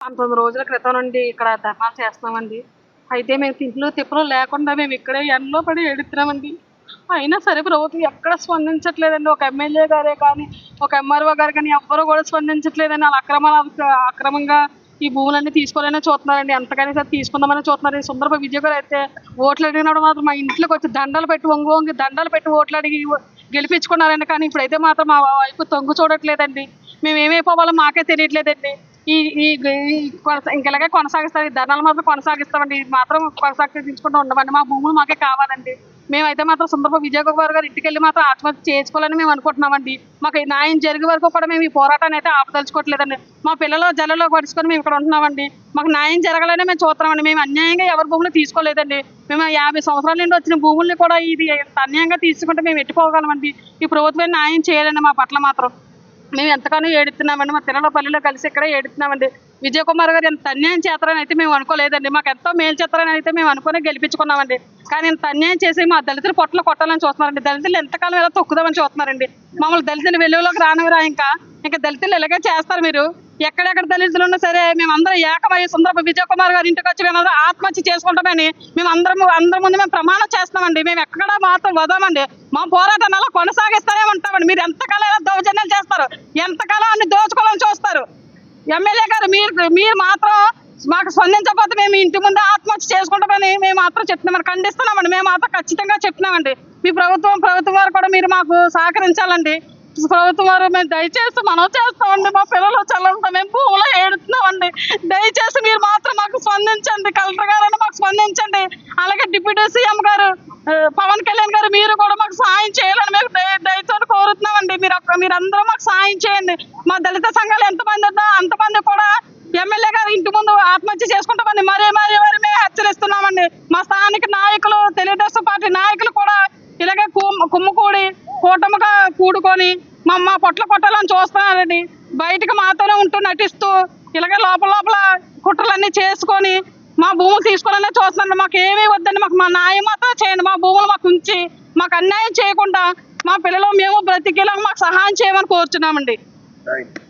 9 రోజుల క్రితం నుండి ఇక్కడ ధర్నాలు చేస్తున్నామండి. అయితే మేము తిండ్లు తిప్పలు లేకుండా మేము ఇక్కడే ఎండలో పడి ఏడుస్తున్నామండి. అయినా సరే ప్రభుత్వం ఎక్కడ స్పందించట్లేదండి. ఒక ఎమ్మెల్యే గారే కానీ, ఒక ఎంఆర్ఓ గారు కానీ ఎవ్వరు కూడా స్పందించట్లేదండి. వాళ్ళు అక్రమంగా ఈ భూములన్నీ తీసుకోవాలనే చూస్తున్నారండి. ఎంతకైనా సరే తీసుకుందామని చూస్తున్నారు. ఈ సుందరపు విజయ్ గారు అయితే ఓట్లు అడిగినప్పుడు మాత్రం మా ఇంట్లోకి వచ్చి దండలు పెట్టి వంగి దండలు పెట్టి ఓట్లు అడిగి గెలిపించుకున్నారండి. కానీ ఇప్పుడైతే మాత్రం మా వైపు తొంగు చూడట్లేదండి. మేము ఏమైపోవాలో మాకే తెలియట్లేదండి. ఈ ఈ ఇంకెలాగే కొనసాగిస్తారు. ఈ ధర్నాలు మాత్రం కొనసాగిస్తామండి. ఇది మాత్రం కొనసాగించుకుంటూ ఉండమండి. మా భూములు మాకే కావాలండి. మేమైతే మాత్రం సుందరపు విజయ్ కుమార్ గారు ఇంటికి వెళ్ళి మాత్రం ఆత్మహత్య చేసుకోవాలని మేము అనుకుంటున్నామండి. మాకు న్యాయం జరిగే వరకు కూడా మేము ఈ పోరాటాన్ని అయితే ఆపదలుచుకోవట్లేదండి. మా పిల్లలు జల్లలో పడుచుకొని మేము ఇక్కడ ఉంటున్నామండి. మాకు న్యాయం జరగాలని మేము చూస్తున్నామండి. మేము అన్యాయంగా ఎవరి భూములు తీసుకోలేదండి. మేము 50 సంవత్సరాల నుండి వచ్చిన భూముల్ని కూడా ఇది అన్యాయంగా తీసుకుంటే మేము ఎట్టుకోగలమండి. ఈ ప్రభుత్వం న్యాయం చేయాలండి మా పట్ల మాత్రం. మేము ఎంతగానో ఏడుతున్నామండి. మా పిల్లల పల్లెలో కలిసి ఇక్కడే ఏడుతున్నామండి. విజయ్ కుమార్ గారు ఎంత అన్యాయం చేస్తారని అయితే మేము అనుకోలేదండి. మాకు ఎంతో మేలు చేస్తారని అయితే మేము అనుకుని గెలిపించుకున్నామండి. కానీ ఇంత అన్యాయం చేసి మా దళితులు పొట్టలు కొట్టాలని చూస్తున్నారండి. దళితులు ఎంతకాలం ఎలా తొక్కుదామని చూస్తున్నారండి. మమ్మల్ని దళితులు వెలుగులోకి రానివరా. ఇంకా దళితులు ఇలాగే చేస్తారు. మీరు ఎక్కడెక్కడ దళితులు ఉన్నా సరే మేమందరం ఏకమై సుందరపు విజయ్ కుమార్ గారు ఇంటికి వచ్చి మేమందరం ఆత్మహత్య చేసుకుంటామని మేము అందరి ముందు మేము ప్రమాణం చేస్తామండి. మేము ఎక్కడ మాత్రం వదామండి. మా పోరాటాన్ని అలా కొనసాగిస్తూనే ఉంటామండి. మీరు ఎంతకాలం ఎలా దౌర్జన్యాలు చేస్తారు, ఎంతకాలం అన్ని దోచుకోవాలని చూస్తారు. ఎమ్మెల్యే గారు మీరు మాత్రం మాకు స్పందించకపోతే మేము ఇంటి ముందు ఆత్మహత్య చేసుకుంటామని మేము మాత్రం చెప్తున్నామని ఖండిస్తున్నామండి. మేము మాత్రం ఖచ్చితంగా చెప్తున్నామండి. మీ ప్రభుత్వం వారు కూడా మీరు మాకు సహకరించాలండి. ప్రభుత్వం వారు మేము దయచేసి మనం చేస్తామండి. మా పిల్లలు చల్లంతా మేము భూములో ఏడుతున్నామండి. దయచేసి మీరు మాత్రం మాకు స్పందించండి. కలెక్టర్ గారు మాకు స్పందించండి. అలాగే డిప్యూటీ సీఎం గారు పవన్ కళ్యాణ్ గారు మీరు కూడా మాకు సహాయం చేయాలని మేము దయతో కోరుతున్నామండి. మీరందరూ మాకు సహాయం చేయండి. మా దళిత సంఘాలు ఎంతమంది ఉందో అంతమంది కూడా ఎమ్మెల్యే గారు ఇంటి ముందు ఆత్మహత్య చేసుకుంటామని మరీ మేము హెచ్చరిస్తున్నామండి. మా స్థానిక నాయకులు, తెలుగుదేశం పార్టీ నాయకులు కూడా ఇలాగే కుమ్ముకూడి కూటమిగా కూడుకొని మా పొట్ల కొట్టాలని చూస్తున్నారండి. బయటకు మాతోనే ఉంటూ నటిస్తూ ఇలాగే లోపల కుట్రలన్నీ చేసుకొని మా భూములు తీసుకోవాలనే చూస్తున్నారండి. మాకు ఏమీ వద్దండి. మాకు మా న్యాయం మాత్రం చేయండి. మా భూములు మాకు ఉంచి మాకు అన్యాయం చేయకుండా మా పిల్లలు మేము బ్రతికేలా మాకు సహాయం చేయమని కోరుచున్నామండి.